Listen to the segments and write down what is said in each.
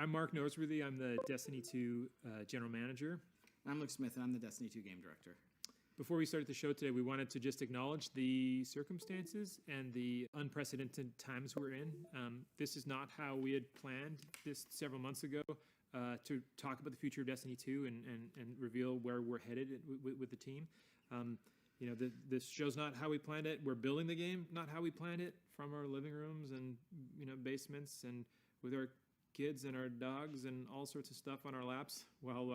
I'm Mark Noseworthy. I'm the Destiny 2 General Manager. I'm Luke Smith, and I'm the Destiny 2 Game Director. Before we started the show today, we wanted to just acknowledge the circumstances and the unprecedented times we're in. This is not how we had planned this several months ago to talk about the future of Destiny 2 and reveal where we're headed with the team. This show's not how we planned it. We're building the game, not how we planned it, from our living rooms and basements and with our kids and our dogs and all sorts of stuff on our laps while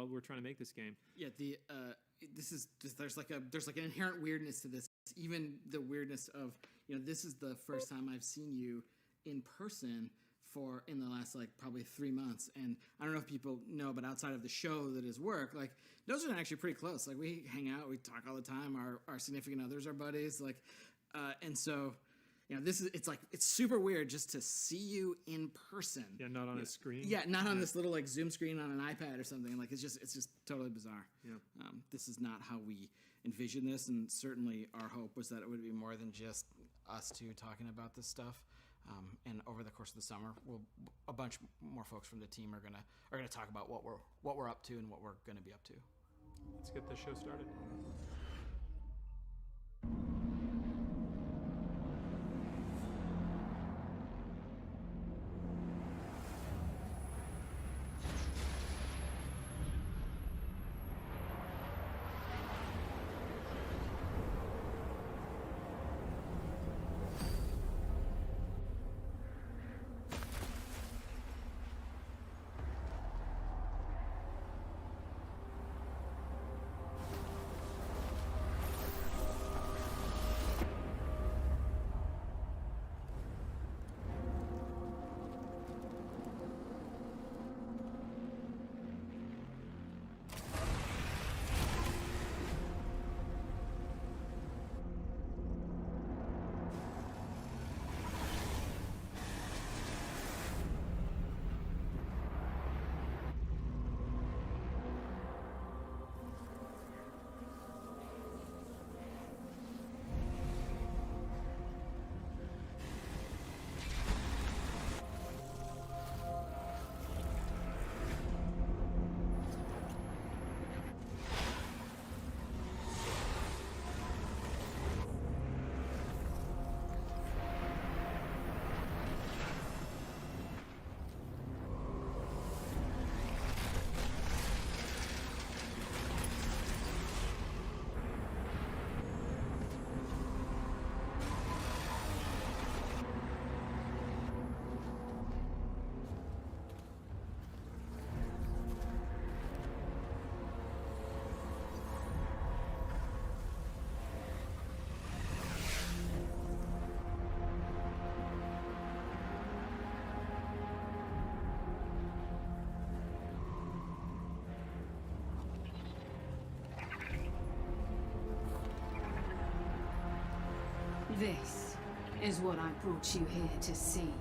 we're trying to make this game. Yeah, there's like an inherent weirdness to this. Even the weirdness of this is the first time I've seen you in person in the last probably 3 months, and I don't know if people know, but outside of the show that is work, those are actually pretty close. We hang out, we talk all the time. Our significant others are buddies, and so. It's super weird just to see you in person. Yeah, not on a screen. Yeah, not on this little Zoom screen on an iPad or something. It's just totally bizarre. Yeah. This is not how we envisioned this, and certainly our hope was that it would be more than just us two talking about this stuff. And over the course of the summer, a bunch more folks from the team are gonna talk about what we're up to and what we're gonna be up to. Let's get the show started. This is what I brought you here to see.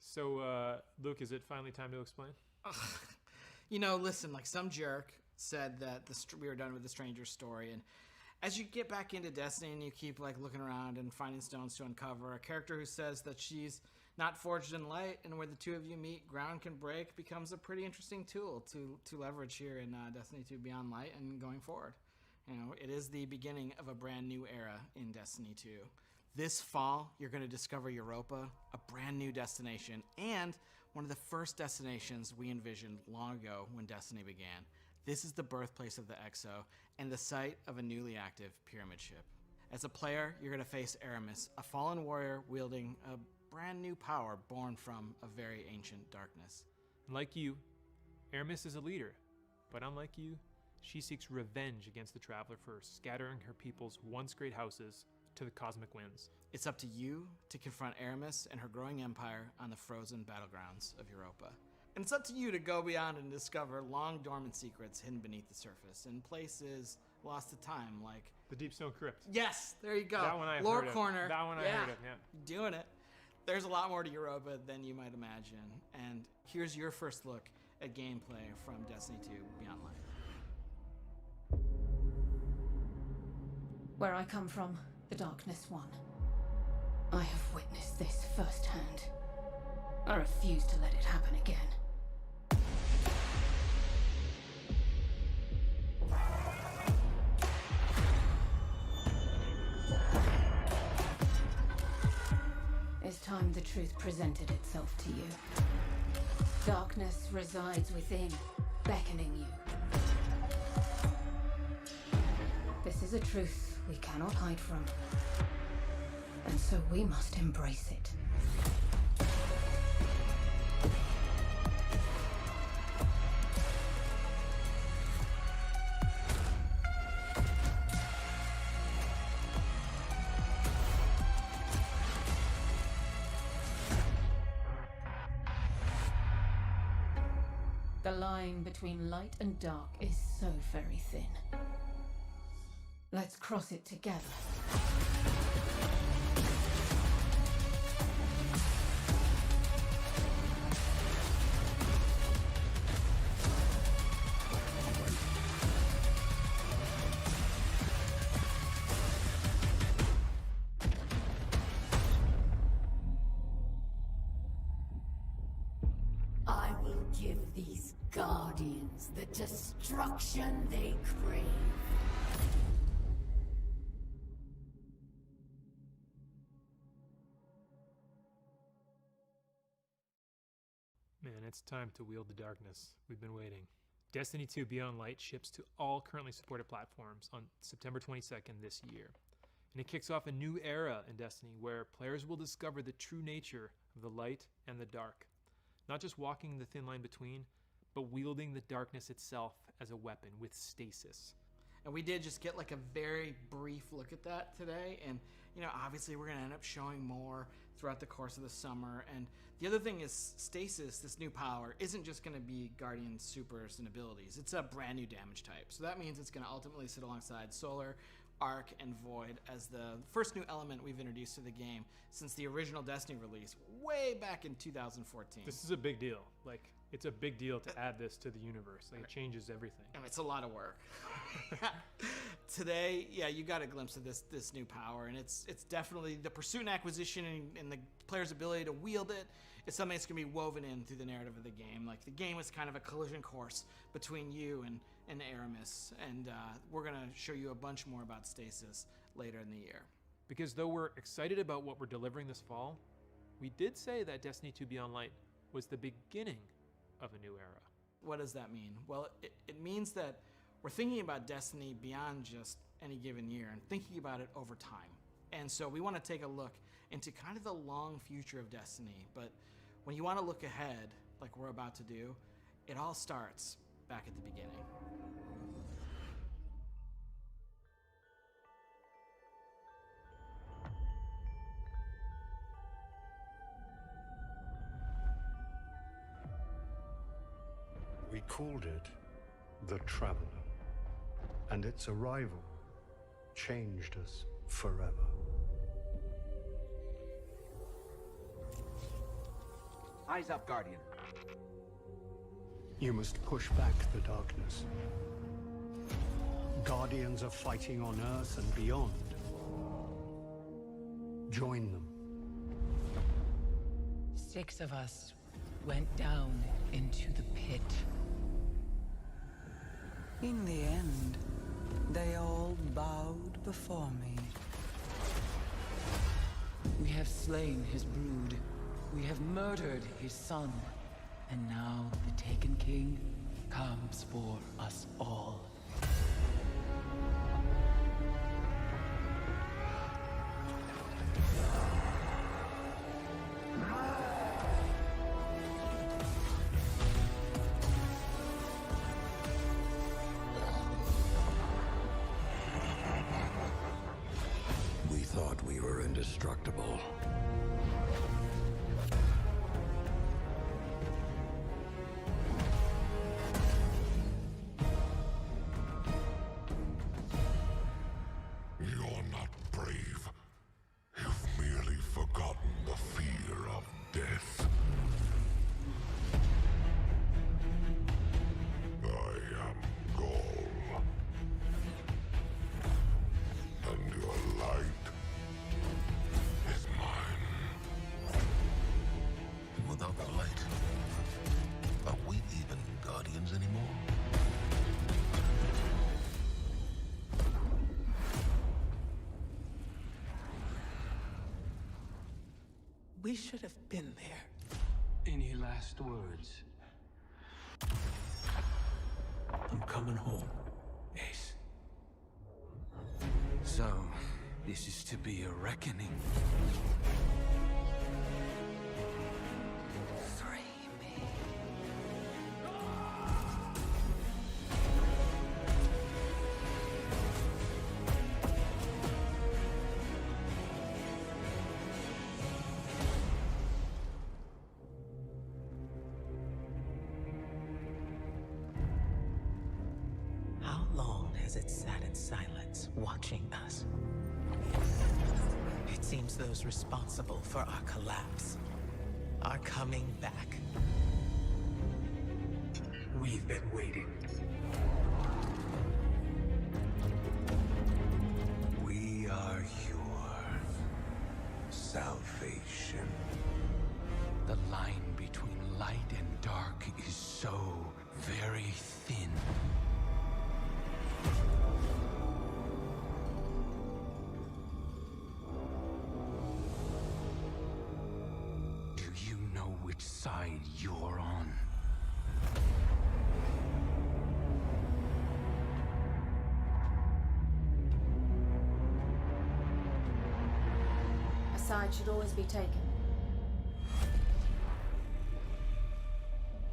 So, Luke, is it finally time to explain? Listen, some jerk said that we were done with the Stranger story, and as you get back into Destiny and you keep looking around and finding stones to uncover, a character who says that she's not forged in light, and where the two of you meet, ground can break, becomes a pretty interesting tool to leverage here in Destiny 2 Beyond Light and going forward. It is the beginning of a brand new era in Destiny 2. This fall, you're going to discover Europa, a brand new destination, and one of the first destinations we envisioned long ago when Destiny began. This is the birthplace of the Exo and the site of a newly active pyramid ship. As a player, you're going to face Aramis, a fallen warrior wielding a brand new power born from a very ancient darkness. Like you, Aramis is a leader, but unlike you, she seeks revenge against the Traveler for scattering her people's once great houses to the cosmic winds. It's up to you to confront Aramis and her growing empire on the frozen battlegrounds of Europa. And it's up to you to go beyond and discover long dormant secrets hidden beneath the surface in places lost to time, like The Deep Stone Crypt. Yes, there you go. That one I've Lore heard of. corner. That one I heard of, yeah. Doing it. There's a lot more to Europa than you might imagine. And here's your first look at gameplay from Destiny 2 Beyond Light. Where I come from, the Darkness won. I have witnessed this firsthand. I refuse to let it happen again. It's time the truth presented itself to you. Darkness resides within, beckoning you. This is a truth we cannot hide from. And so we must embrace it. The line between light and dark is so very thin. Let's cross it together. I will give these Guardians the destruction they crave. Man, it's time to wield the darkness. We've been waiting. Destiny 2 Beyond Light ships to all currently supported platforms on September 22nd this year. And it kicks off a new era in Destiny where players will discover the true nature of the light and the dark. Not just walking the thin line between, but wielding the darkness itself as a weapon with stasis. And we did just get like a very brief look at that today. And, you know, obviously we're going to end up showing more throughout the course of the summer. And the other thing is Stasis, this new power, isn't just going to be Guardian supers and abilities. It's a brand new damage type. So that means it's going to ultimately sit alongside Solar, Arc, and Void as the first new element we've introduced to the game since the original Destiny release way back in 2014. This is a big deal. Like, it's a big deal to add this to the universe. Like, it changes everything. And it's a lot of work. Today, yeah, you got a glimpse of this new power, and it's definitely the pursuit and acquisition and the player's ability to wield it. It's something that's going to be woven in through the narrative of the game. Like, the game is kind of a collision course between you and Aramis, and we're going to show you a bunch more about Stasis later in the year. Because though we're excited about what we're delivering this fall, we did say that Destiny 2 Beyond Light was the beginning of a new era. What does that mean? Well, it means that we're thinking about Destiny beyond just any given year and thinking about it over time. And so we want to take a look into kind of the long future of Destiny. But when you want to look ahead, like we're about to do, it all starts back at the beginning. We called it the Traveler, and its arrival changed us forever. Eyes up, Guardian. You must push back the darkness. Guardians are fighting on Earth and beyond. Join them. 6 of us went down into the pit. In the end, they all bowed before me. We have slain his brood. We have murdered his son. And now the Taken King comes for us all. We thought we were indestructible. We should have been there. Any last words? I'm coming home, Ace. So, this is to be a reckoning. Free me. How long has it sat in silence, watching us? It seems those responsible for our collapse are coming back. We've been waiting. We are your salvation. The line between light and dark is so very thin. Do you know which side you're on? A side should always be taken.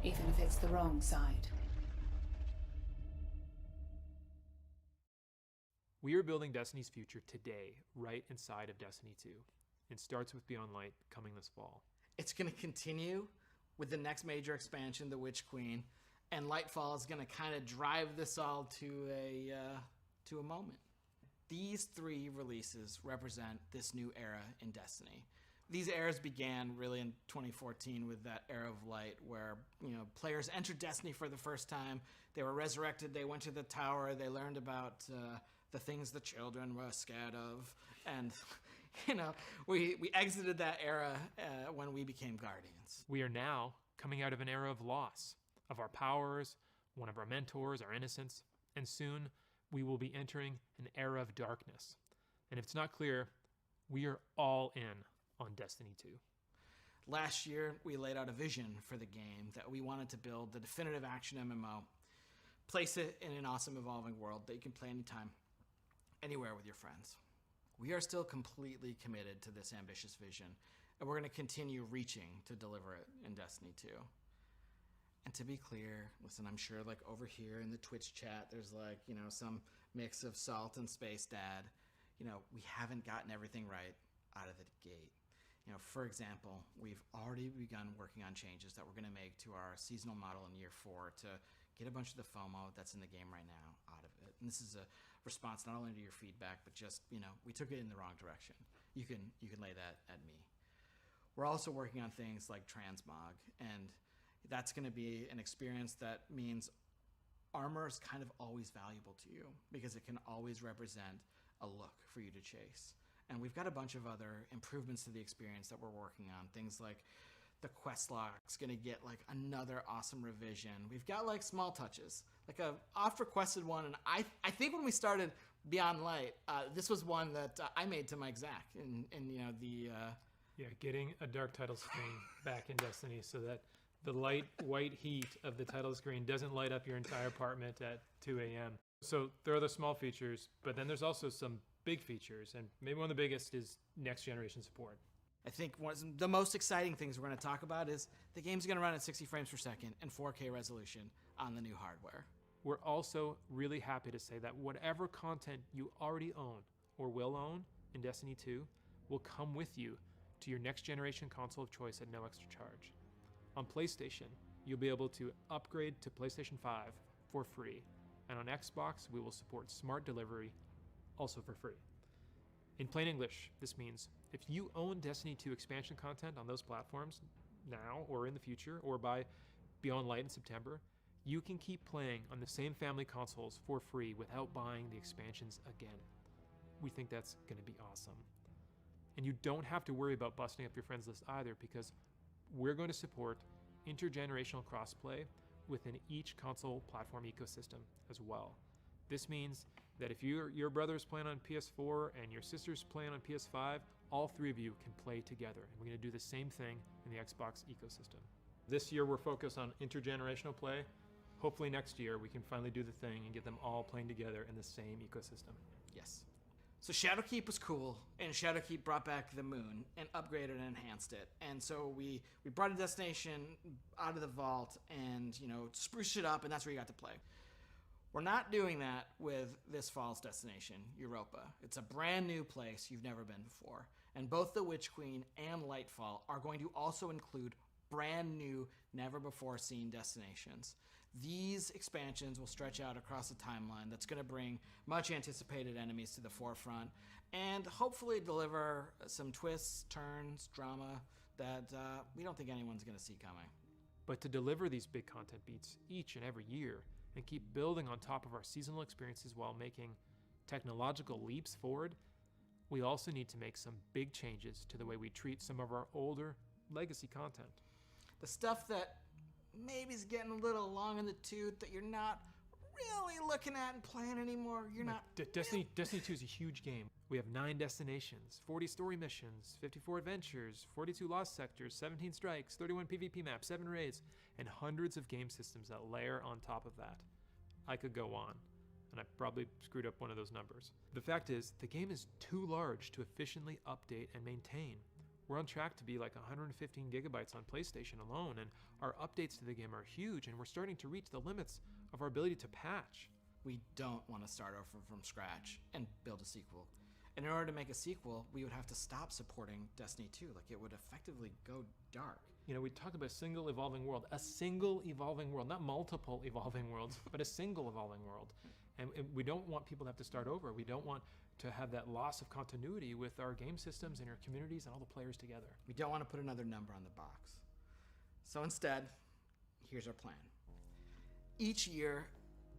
Even if it's the wrong side. We are building Destiny's future today, right inside of Destiny 2. It starts with Beyond Light coming this fall. It's going to continue with the next major expansion, The Witch Queen, and Lightfall is going to kind of drive this all to a moment. These three releases represent this new era in Destiny. These eras began really in 2014 with that era of light where, players entered Destiny for the first time. They were resurrected. They went to the tower. They learned about the things the children were scared of. And, we exited that era when we became Guardians. We are now coming out of an era of loss of our powers, one of our mentors, our innocence, and soon we will be entering an era of darkness. And if it's not clear, we are all in on Destiny 2. Last year, we laid out a vision for the game that we wanted to build the definitive action MMO, place it in an awesome evolving world that you can play anytime, anywhere with your friends. We are still completely committed to this ambitious vision, and we're going to continue reaching to deliver it in Destiny 2. And to be clear, listen, I'm sure over here in the Twitch chat, there's some mix of Salt and Space Dad. We haven't gotten everything right out of the gate. For example, we've already begun working on changes that we're going to make to our seasonal model in year 4 to get a bunch of the FOMO that's in the game right now out of it. And this is a response not only to your feedback, but just, we took it in the wrong direction. You can lay that at me. We're also working on things like transmog, and that's going to be an experience that means armor is kind of always valuable to you because it can always represent a look for you to chase. And we've got a bunch of other improvements to the experience that we're working on. Things like the quest log's going to get another awesome revision. We've got small touches, a oft requested one. And I think when we started Beyond Light, this was one that I made to Mike Zach in getting a dark title screen back in Destiny so that the light white heat of the title screen doesn't light up your entire apartment at 2 a.m. So there are the small features, but then there's also some big features, and maybe one of the biggest is next generation support. I think one of the most exciting things we're going to talk about is the game's going to run at 60 frames per second and 4K resolution on the new hardware. We're also really happy to say that whatever content you already own or will own in Destiny 2 will come with you to your next generation console of choice at no extra charge. On PlayStation, you'll be able to upgrade to PlayStation 5 for free, and on Xbox, we will support smart delivery also for free. In plain English, this means if you own Destiny 2 expansion content on those platforms now or in the future, or by Beyond Light in September, you can keep playing on the same family consoles for free without buying the expansions again. We think that's going to be awesome. And you don't have to worry about busting up your friends list either, because we're going to support intergenerational crossplay within each console platform ecosystem as well. This means that if your brother's playing on PS4 and your sister's playing on PS5, all three of you can play together. And we're going to do the same thing in the Xbox ecosystem. This year we're focused on intergenerational play. Hopefully next year we can finally do the thing and get them all playing together in the same ecosystem. Yes. So Shadowkeep was cool, and Shadowkeep brought back the moon and upgraded and enhanced it. And so we brought a destination out of the vault and, spruced it up, and that's where you got to play. We're not doing that with this fall's destination, Europa. It's a brand new place you've never been before. And both the Witch Queen and Lightfall are going to also include brand new, never before seen destinations. These expansions will stretch out across a timeline that's going to bring much anticipated enemies to the forefront and hopefully deliver some twists, turns, drama that we don't think anyone's going to see coming. But to deliver these big content beats each and every year and keep building on top of our seasonal experiences while making technological leaps forward, we also need to make some big changes to the way we treat some of our older legacy content. The stuff that maybe is getting a little long in the tooth that you're not really looking at and playing anymore. You're not. Destiny 2 is a huge game. We have 9 destinations, 40 story missions, 54 adventures, 42 lost sectors, 17 strikes, 31 PvP maps, 7 raids, and hundreds of game systems that layer on top of that. I could go on, and I probably screwed up one of those numbers. The fact is, the game is too large to efficiently update and maintain. We're on track to be like 115 gigabytes on PlayStation alone, and our updates to the game are huge, and we're starting to reach the limits of our ability to patch. We don't want to start over from scratch and build a sequel. And in order to make a sequel, we would have to stop supporting Destiny 2. Like, it would effectively go dark. We talk about a single evolving world, not multiple evolving worlds, but a single evolving world. And we don't want people to have to start over. We don't want to have that loss of continuity with our game systems and our communities and all the players together. We don't want to put another number on the box. So instead, here's our plan. Each year,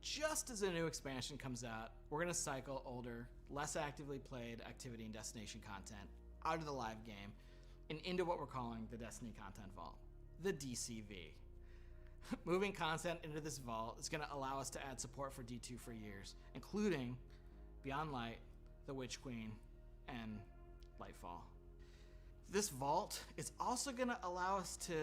just as a new expansion comes out, we're going to cycle older, less actively played activity and destination content out of the live game and into what we're calling the Destiny Content Vault, the DCV. Moving content into this vault is going to allow us to add support for D2 for years, including Beyond Light, the Witch Queen, and Lightfall. This vault is also going to allow us to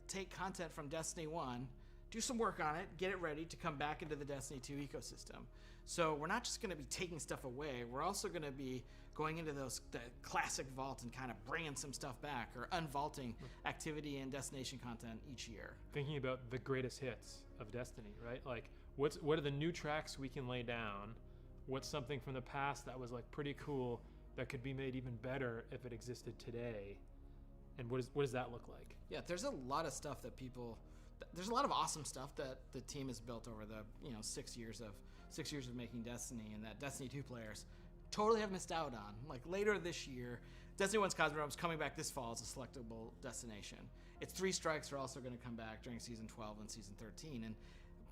take content from Destiny 1, do some work on it, get it ready to come back into the Destiny 2 ecosystem. So we're not just going to be taking stuff away, we're also going to be going into the classic vault and kind of bringing some stuff back or unvaulting activity and destination content each year. Thinking about the greatest hits of Destiny, right? Like, what are the new tracks we can lay down? What's something from the past that was like pretty cool that could be made even better if it existed today? And what does that look like? Yeah, there's a lot of stuff that there's a lot of awesome stuff that the team has built over the 6 years of making Destiny, and that Destiny 2 players totally have missed out on. Like, later this year, Destiny 1's Cosmodrome is coming back this fall as a selectable destination. Its 3 strikes are also going to come back during Season 12 and Season 13, and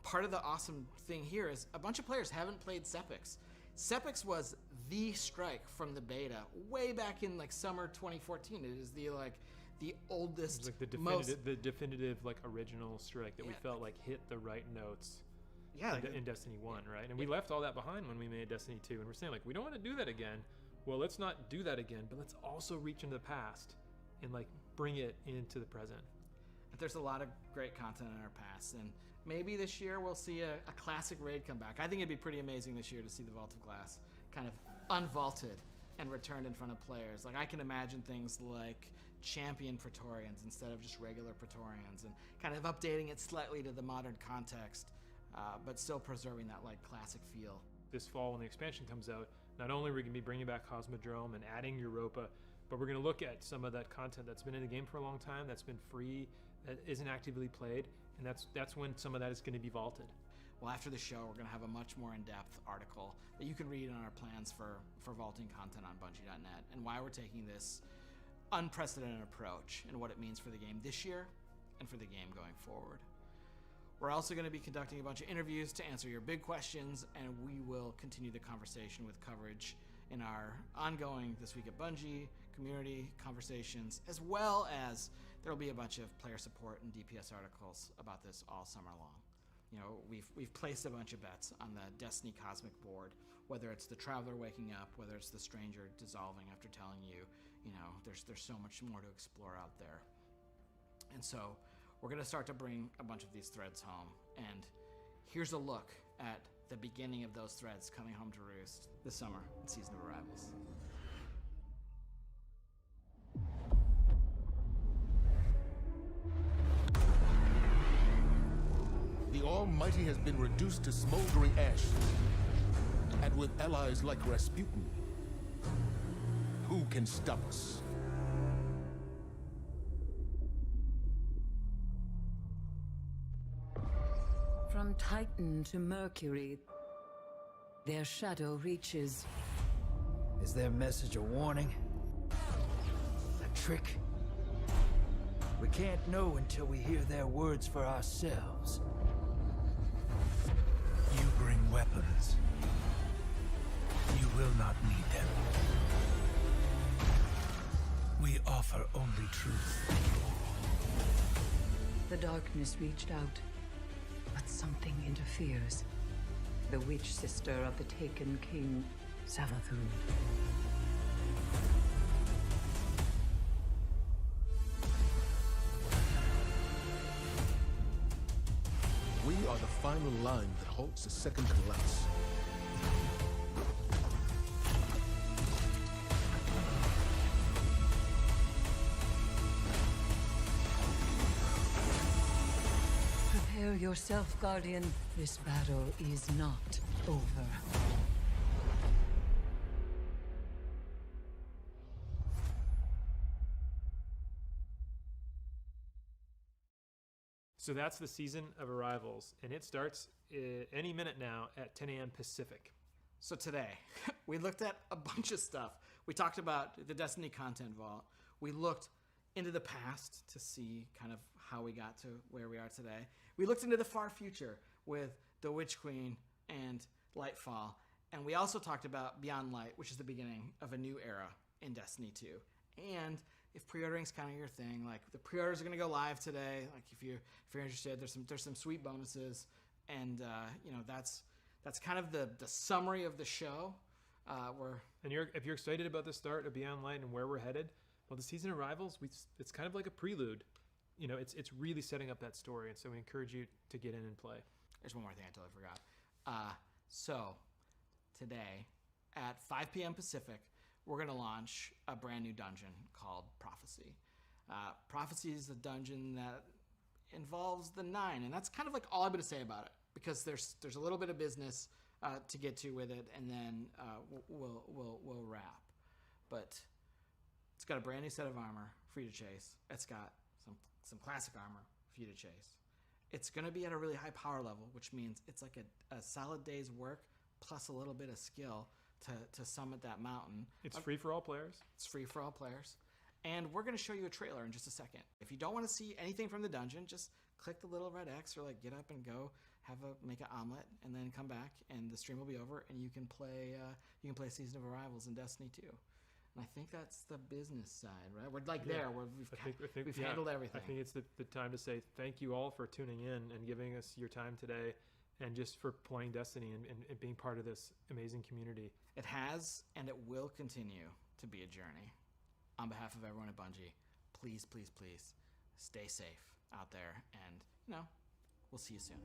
part of the awesome thing here is a bunch of players haven't played Sepix. Sepix was the strike from the beta way back in summer 2014. It is the oldest, it was like the definitive original strike that we felt hit the right notes. Yeah, in Destiny 1, right? And we left all that behind when we made Destiny 2, and we're saying we don't want to do that again. Well, let's not do that again, but let's also reach into the past and bring it into the present. There's a lot of great content in our past, and maybe this year we'll see a classic raid come back. I think it'd be pretty amazing this year to see the Vault of Glass kind of unvaulted and returned in front of players. I can imagine things like champion Praetorians instead of just regular Praetorians, and kind of updating it slightly to the modern context, but still preserving that classic feel. This fall when the expansion comes out, not only are we going to be bringing back Cosmodrome and adding Europa, but we're going to look at some of that content that's been in the game for a long time, that's been free, that isn't actively played, and that's when some of that is going to be vaulted. Well, after the show, we're going to have a much more in-depth article that you can read on our plans for vaulting content on Bungie.net, and why we're taking this unprecedented approach and what it means for the game this year and for the game going forward. We're also going to be conducting a bunch of interviews to answer your big questions, and we will continue the conversation with coverage in our ongoing This Week at Bungie community conversations, as well as there will be a bunch of player support and DPS articles about this all summer long. We've placed a bunch of bets on the Destiny Cosmic board, whether it's the Traveler waking up, whether it's the Stranger dissolving after telling you you know, there's so much more to explore out there. And so we're going to start to bring a bunch of these threads home. And here's a look at the beginning of those threads coming home to roost this summer in Season of Arrivals. The Almighty has been reduced to smoldering ash. And with allies like Rasputin, who can stop us? From Titan to Mercury, their shadow reaches. Is their message a warning? A trick? We can't know until we hear their words for ourselves. You bring weapons. You will not need them. We offer only truth. The darkness reached out, but something interferes. The witch sister of the taken king, Savathun. We are the final line that halts the second collapse. Prepare yourself, Guardian. This battle is not over. So that's the Season of Arrivals, and it starts any minute now at 10 a.m. Pacific. So today, we looked at a bunch of stuff. We talked about the Destiny content vault. We looked into the past to see kind of how we got to where we are today. We looked into the far future with the Witch Queen and Lightfall. And we also talked about Beyond Light, which is the beginning of a new era in Destiny 2. And if pre-ordering's kind of your thing, like the pre-orders are going to go live today. Like if you're interested, there's some sweet bonuses, and you know that's kind of the summary of the show. If you're excited about the start of Beyond Light and where we're headed, well, the Season of Arrivals, it's kind of like a prelude. You know, it's really setting up that story, and so we encourage you to get in and play. There's one more thing I totally forgot. So today at 5 p.m. Pacific, we're going to launch a brand new dungeon called Prophecy. Prophecy is a dungeon that involves the Nine, and that's kind of like all I'm going to say about it, because there's a little bit of business to get to with it, and then we'll wrap. But it's got a brand new set of armor for you to chase. It's got some classic armor for you to chase. It's going to be at a really high power level, which means it's like a solid day's work plus a little bit of skill to summit that mountain. It's free for all players. It's free for all players. And we're going to show you a trailer in just a second. If you don't want to see anything from the dungeon, just click the little red X or like get up and go make an omelet and then come back and the stream will be over and you can play Season of Arrivals in Destiny 2. And I think that's the business side, right? We're like there where we've handled everything. I think it's the time to say thank you all for tuning in and giving us your time today, and just for playing Destiny and being part of this amazing community. It has and it will continue to be a journey. On behalf of everyone at Bungie, please, please, please stay safe out there, and we'll see you soon.